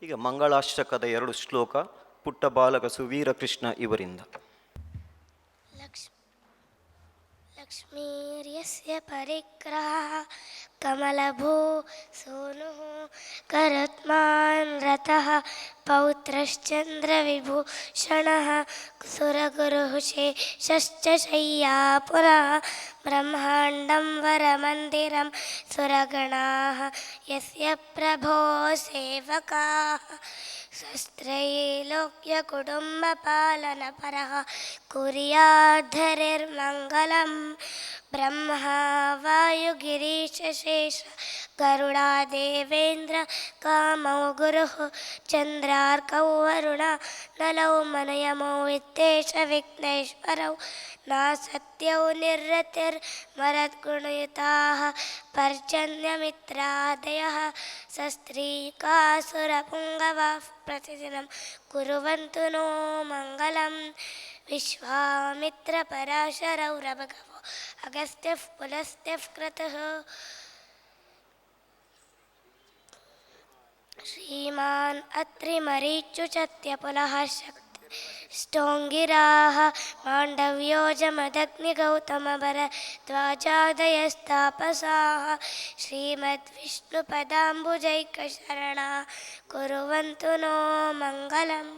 ಈಗ ಮಂಗಳಾಷ್ಟಕದ 2 ಶ್ಲೋಕ ಪುಟ್ಟ ಬಾಲಕ ಸುವೀರ ಕೃಷ್ಣ ಇವರಿಂದ. लक्ष्मीर्यस्य परिग्रहः कमलभो सोनुः करत्मान् रतः पौत्रश्चन्द्रविभूषणः सुरगुरुः शेषश्च शय्या पुनः ब्रह्माण्डं वरमन्दिरं सुरगणाः यस्य प्रभो सेवकाः शस्त्रैलोक्यकुटुम्बपालनपरः कुर्याद्धरिर्मङ्गलं ब्रह्मा वायुगिरीशेष गरुडादेवेन्द्र कामौ गुरुः चन्द्रार्कौ वरुणा नलौ मनयमौ वित्तेश विघ्नेश्वरौ नासत्यौ निर्रतिर्मरुद्गुणयुताः पर्जन्यमित्रादयः सस्त्रीकासुरपुङ्गवाः प्रतिदिनं कुर्वन्तु नो मङ्गलं विश्वामित्रपराशरौ रभगवो अगस्त्यः पुलस्त्यः क्रतुः श्रीमान् अत्रिमरीचुचत्यपुलः स्टोङ्गिराः माण्डव्यो जमदग्निगौतमभरद्वाजादयस्तापसाः श्रीमद्विष्णुपदाम्बुजैकशरणा कुर्वन्तु नो मङ्गलम्.